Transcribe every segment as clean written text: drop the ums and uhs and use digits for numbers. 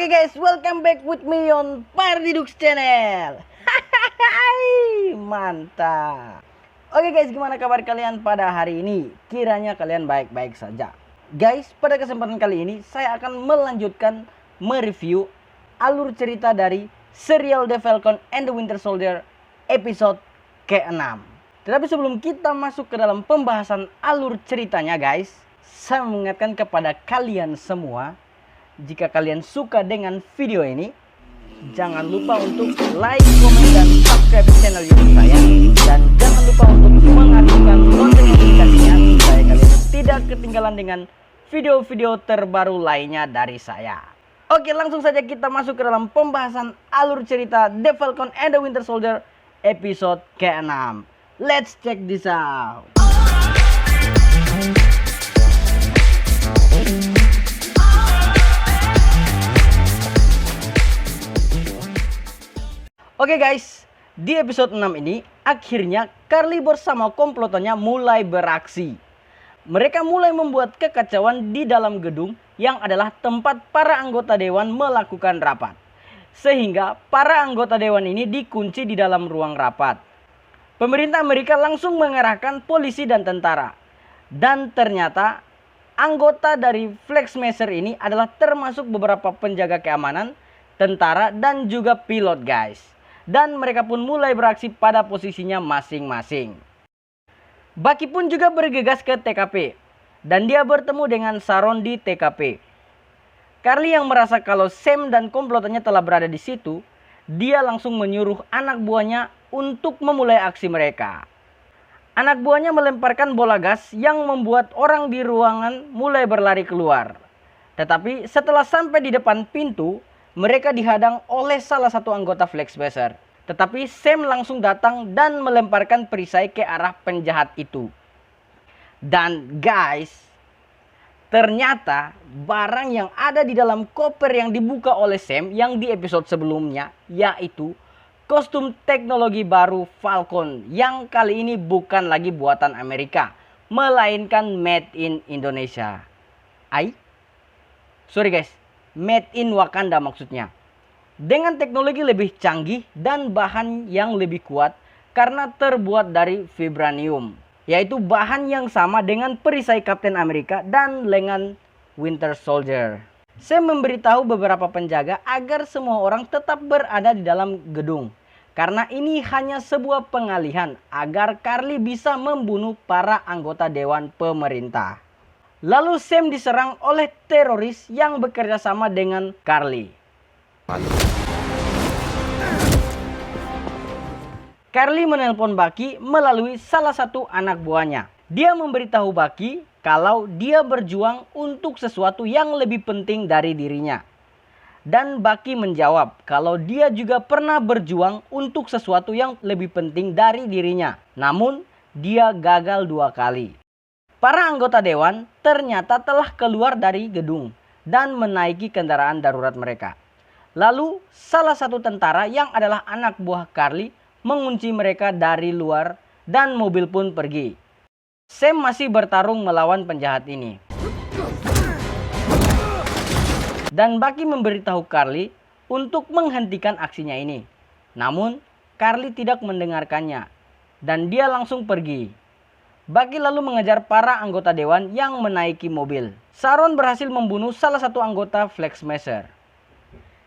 Oke guys, welcome back with me on Pardidux Channel. Mantap. Oke guys, gimana kabar kalian pada hari ini? Kiranya kalian baik-baik saja. Guys, pada kesempatan kali ini saya akan melanjutkan mereview alur cerita dari serial The Falcon and the Winter Soldier episode ke-6. Tetapi sebelum kita masuk ke dalam pembahasan alur ceritanya guys, saya mengingatkan kepada kalian semua, jika kalian suka dengan video ini, jangan lupa untuk like, komen, dan subscribe channel YouTube saya. Dan jangan lupa untuk mengaktifkan lonceng notifikasinya supaya kalian tidak ketinggalan dengan video-video terbaru lainnya dari saya. Oke, langsung saja kita masuk ke dalam pembahasan alur cerita The Falcon and the Winter Soldier episode ke-6. Let's check this out. Oke guys, di episode 6 ini akhirnya Karli bersama komplotannya mulai beraksi. Mereka mulai membuat kekacauan di dalam gedung yang adalah tempat para anggota dewan melakukan rapat. Sehingga para anggota dewan ini dikunci di dalam ruang rapat. Pemerintah Amerika langsung mengerahkan polisi dan tentara. Dan ternyata anggota dari Flag Smasher ini adalah termasuk beberapa penjaga keamanan, tentara, dan juga pilot guys. Dan mereka pun mulai beraksi pada posisinya masing-masing. Bucky pun juga bergegas ke TKP. Dan dia bertemu dengan Sharon di TKP. Karli yang merasa kalau Sam dan komplotannya telah berada di situ, dia langsung menyuruh anak buahnya untuk memulai aksi mereka. Anak buahnya melemparkan bola gas yang membuat orang di ruangan mulai berlari keluar. Tetapi setelah sampai di depan pintu, mereka dihadang oleh salah satu anggota Flag Smasher. Tetapi Sam langsung datang dan melemparkan perisai ke arah penjahat itu. Dan guys, ternyata barang yang ada di dalam koper yang dibuka oleh Sam yang di episode sebelumnya, yaitu kostum teknologi baru Falcon yang kali ini bukan lagi buatan Amerika, melainkan made in Indonesia. Sorry guys, made in Wakanda maksudnya. Dengan teknologi lebih canggih dan bahan yang lebih kuat karena terbuat dari vibranium, yaitu bahan yang sama dengan perisai Kapten Amerika dan lengan Winter Soldier. Sam memberitahu beberapa penjaga agar semua orang tetap berada di dalam gedung, karena ini hanya sebuah pengalihan agar Karli bisa membunuh para anggota dewan pemerintah. Lalu Sam diserang oleh teroris yang bekerja sama dengan Karli. Karli menelpon Bucky melalui salah satu anak buahnya. Dia memberitahu Bucky kalau dia berjuang untuk sesuatu yang lebih penting dari dirinya. Dan Bucky menjawab kalau dia juga pernah berjuang untuk sesuatu yang lebih penting dari dirinya. Namun dia gagal 2 kali. Para anggota dewan ternyata telah keluar dari gedung dan menaiki kendaraan darurat mereka. Lalu salah satu tentara yang adalah anak buah Karli mengunci mereka dari luar dan mobil pun pergi. Sam masih bertarung melawan penjahat ini. Dan Bucky memberitahu Karli untuk menghentikan aksinya ini. Namun Karli tidak mendengarkannya dan dia langsung pergi. Bucky lalu mengejar para anggota dewan yang menaiki mobil. Sharon berhasil membunuh salah satu anggota Flag Smasher.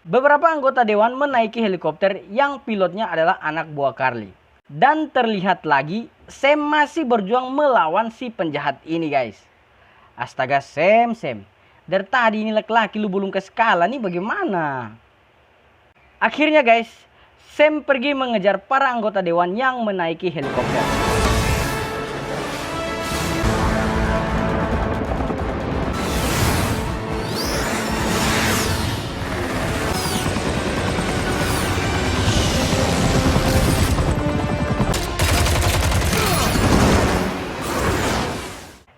Beberapa anggota dewan menaiki helikopter yang pilotnya adalah anak buah Karli. Dan terlihat lagi Sam masih berjuang melawan si penjahat ini guys. Astaga Sam. Dari tadi ini laki-laki lu belum ke skala nih bagaimana? Akhirnya guys, Sam pergi mengejar para anggota dewan yang menaiki helikopter.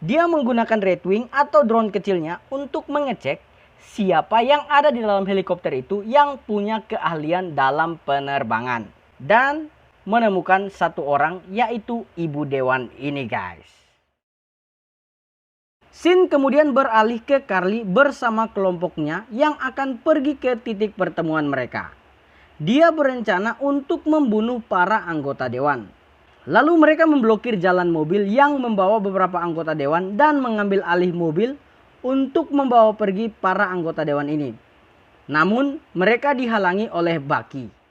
Dia menggunakan Red Wing atau drone kecilnya untuk mengecek siapa yang ada di dalam helikopter itu yang punya keahlian dalam penerbangan. Dan menemukan satu orang, yaitu ibu dewan ini guys. Sin kemudian beralih ke Carly bersama kelompoknya yang akan pergi ke titik pertemuan mereka. Dia berencana untuk membunuh para anggota dewan. Lalu mereka memblokir jalan mobil yang membawa beberapa anggota dewan dan mengambil alih mobil untuk membawa pergi para anggota dewan ini. Namun mereka dihalangi oleh Bucky.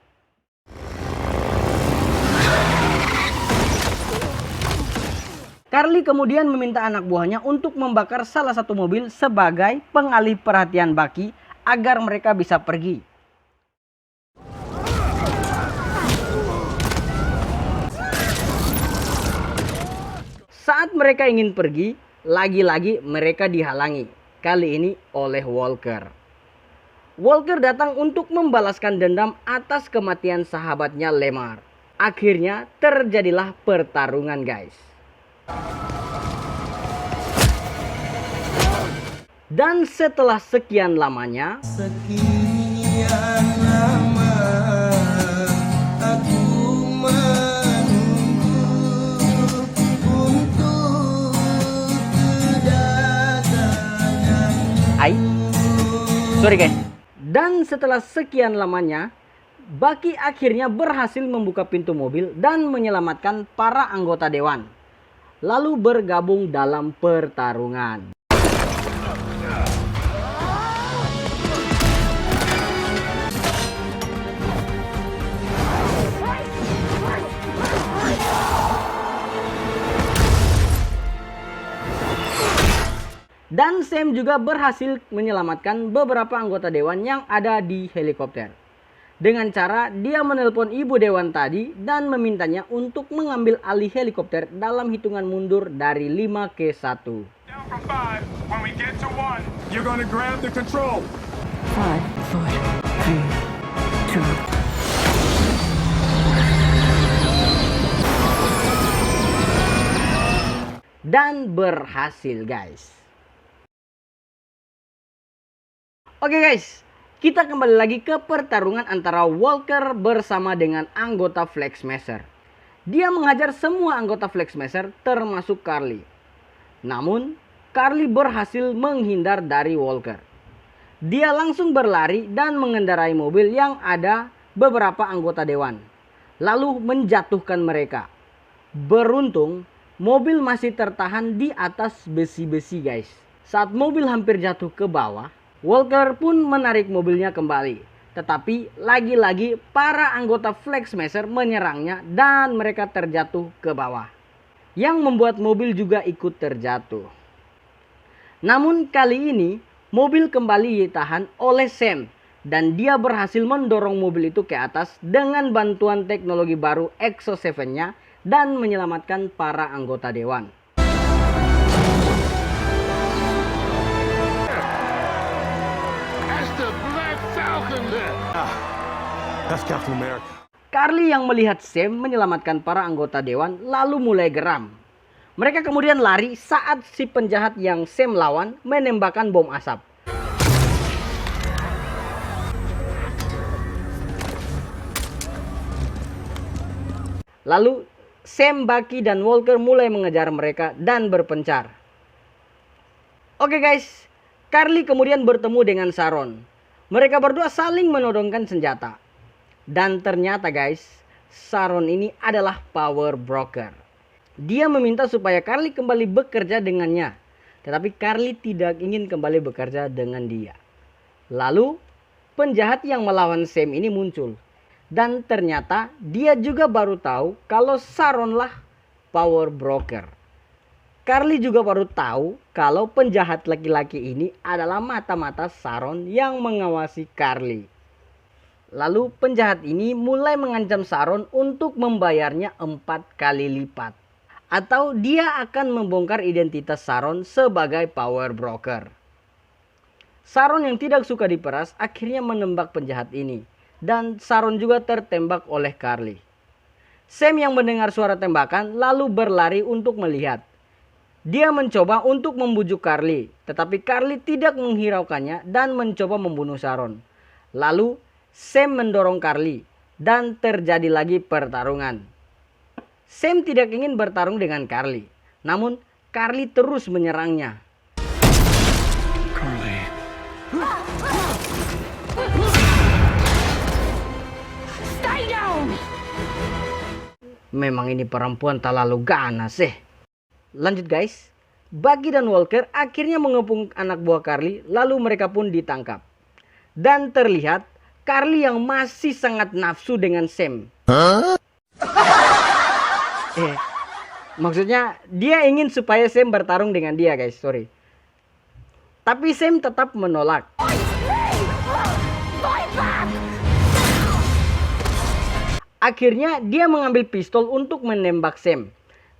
Carly kemudian meminta anak buahnya untuk membakar salah satu mobil sebagai pengalih perhatian Bucky agar mereka bisa pergi. Saat mereka ingin pergi, lagi-lagi mereka dihalangi, kali ini oleh Walker. Walker datang untuk membalaskan dendam atas kematian sahabatnya Lemar. Akhirnya terjadilah pertarungan, guys. Dan setelah sekian lamanya, aku menunggu untuk kedatangan. Sorry guys. Dan setelah sekian lamanya, Bucky akhirnya berhasil membuka pintu mobil dan menyelamatkan para anggota dewan. Lalu bergabung dalam pertarungan. Dan Sam juga berhasil menyelamatkan beberapa anggota dewan yang ada di helikopter. Dengan cara dia menelpon ibu dewan tadi dan memintanya untuk mengambil alih helikopter dalam hitungan mundur dari 5 ke 1. Down from 5. When we get to 1, you're gonna grab the control. 5, 4, 3, 2. Dan berhasil, guys. Oke guys, kita kembali lagi ke pertarungan antara Walker bersama dengan anggota Flag Smasher. Dia mengajar semua anggota Flag Smasher termasuk Carly. Namun, Carly berhasil menghindar dari Walker. Dia langsung berlari dan mengendarai mobil yang ada beberapa anggota dewan. Lalu menjatuhkan mereka. Beruntung, mobil masih tertahan di atas besi-besi, guys. Saat mobil hampir jatuh ke bawah, Walker pun menarik mobilnya kembali. Tetapi lagi-lagi para anggota Flag Smasher menyerangnya dan mereka terjatuh ke bawah. Yang membuat mobil juga ikut terjatuh. Namun kali ini mobil kembali ditahan oleh Sam. Dan dia berhasil mendorong mobil itu ke atas dengan bantuan teknologi baru Exo 7-nya dan menyelamatkan para anggota dewan. That's Captain America. Carly yang melihat Sam menyelamatkan para anggota dewan lalu mulai geram. Mereka kemudian lari saat si penjahat yang Sam lawan menembakkan bom asap. Lalu Sam, Bucky, dan Walker mulai mengejar mereka dan berpencar. Oke guys, Carly kemudian bertemu dengan Sharon. Mereka berdua saling menodongkan senjata. Dan ternyata guys, Sharon ini adalah power broker. Dia meminta supaya Carly kembali bekerja dengannya. Tetapi Carly tidak ingin kembali bekerja dengan dia. Lalu penjahat yang melawan Sam ini muncul. Dan ternyata dia juga baru tahu kalau Sharon lah power broker. Carly juga baru tahu kalau penjahat laki-laki ini adalah mata-mata Sharon yang mengawasi Carly. Lalu penjahat ini mulai mengancam Sharon untuk membayarnya 4 kali lipat. Atau dia akan membongkar identitas Sharon sebagai power broker. Sharon yang tidak suka diperas akhirnya menembak penjahat ini. Dan Sharon juga tertembak oleh Carly. Sam yang mendengar suara tembakan lalu berlari untuk melihat. Dia mencoba untuk membujuk Carly. Tetapi Carly tidak menghiraukannya dan mencoba membunuh Sharon. Lalu Sam mendorong Carly dan terjadi lagi pertarungan. Sam tidak ingin bertarung dengan Carly. Namun Carly terus menyerangnya. Memang ini perempuan terlalu ganas sih. Lanjut guys. Bucky dan Walker akhirnya mengepung anak buah Carly, lalu mereka pun ditangkap. Dan terlihat Carly yang masih sangat nafsu dengan Sam. Maksudnya dia ingin supaya Sam bertarung dengan dia guys, sorry. Tapi Sam tetap menolak. Akhirnya dia mengambil pistol untuk menembak Sam.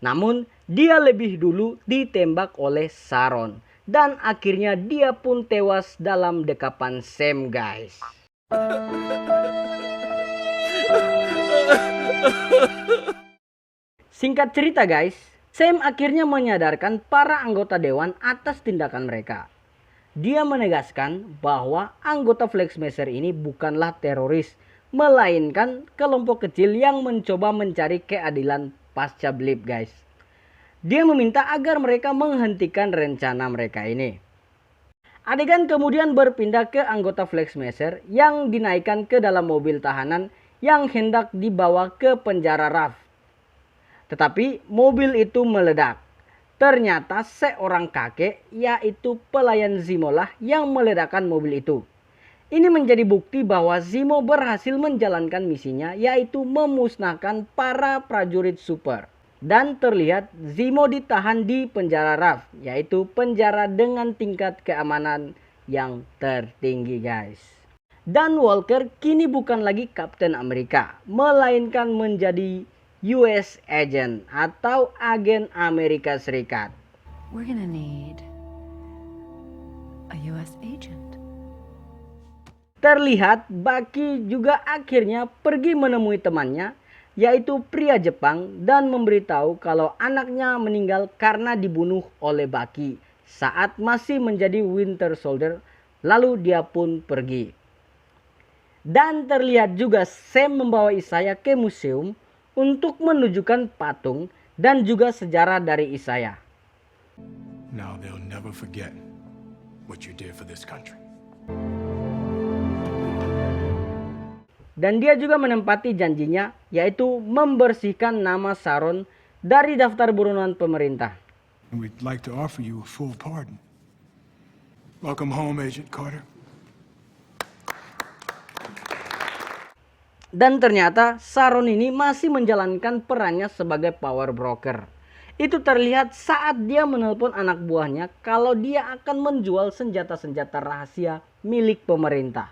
Namun dia lebih dulu ditembak oleh Sharon. Dan akhirnya dia pun tewas dalam dekapan Sam guys. Singkat cerita guys, Sam akhirnya menyadarkan para anggota dewan atas tindakan mereka. Dia menegaskan bahwa anggota Flag Smasher ini bukanlah teroris, melainkan kelompok kecil yang mencoba mencari keadilan pasca blip guys. Dia meminta agar mereka menghentikan rencana mereka ini. Adegan kemudian berpindah ke anggota Flag Smasher yang dinaikkan ke dalam mobil tahanan yang hendak dibawa ke penjara Raph. Tetapi mobil itu meledak. Ternyata seorang kakek, yaitu pelayan Zemo lah yang meledakkan mobil itu. Ini menjadi bukti bahwa Zemo berhasil menjalankan misinya, yaitu memusnahkan para prajurit super. Dan terlihat Zemo ditahan di penjara Raph, yaitu penjara dengan tingkat keamanan yang tertinggi guys. Dan Walker kini bukan lagi Kapten Amerika, melainkan menjadi US Agent atau agen Amerika Serikat. We're gonna need a US agent. Terlihat Bucky juga akhirnya pergi menemui temannya, yaitu pria Jepang, dan memberitahu kalau anaknya meninggal karena dibunuh oleh Bucky saat masih menjadi Winter Soldier, lalu dia pun pergi. Dan terlihat juga Sam membawa Isaiah ke museum untuk menunjukkan patung dan juga sejarah dari Isaiah. Now they'll never forget what you did for this country. Dan dia juga menempati janjinya, yaitu membersihkan nama Sharon dari daftar buronan pemerintah. We'd like to offer you a full pardon. Welcome home, Agent Carter. Dan ternyata Sharon ini masih menjalankan perannya sebagai power broker. Itu terlihat saat dia menelpon anak buahnya kalau dia akan menjual senjata-senjata rahasia milik pemerintah.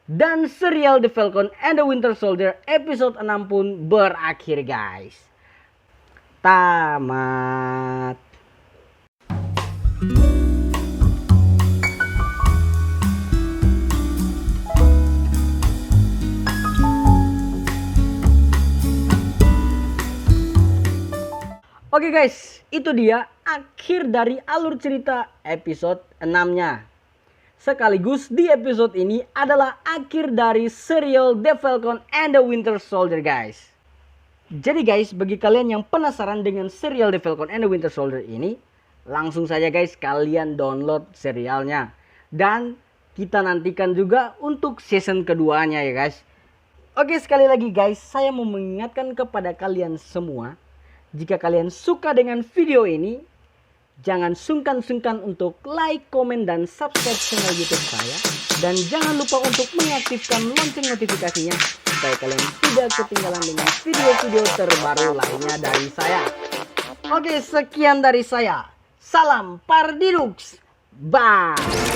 Dan serial The Falcon and the Winter Soldier episode 6 pun berakhir guys. Tamat. Oke guys, itu dia akhir dari alur cerita episode 6-nya. Sekaligus di episode ini adalah akhir dari serial The Falcon and the Winter Soldier guys. Jadi guys, bagi kalian yang penasaran dengan serial The Falcon and the Winter Soldier ini, langsung saja guys kalian download serialnya. Dan kita nantikan juga untuk season keduanya ya guys. Oke, sekali lagi guys, saya mau mengingatkan kepada kalian semua, jika kalian suka dengan video ini, jangan sungkan-sungkan untuk like, komen, dan subscribe channel YouTube saya. Dan jangan lupa untuk mengaktifkan lonceng notifikasinya supaya kalian tidak ketinggalan dengan video-video terbaru lainnya dari saya. Oke, sekian dari saya. Salam Pardidux. Bye.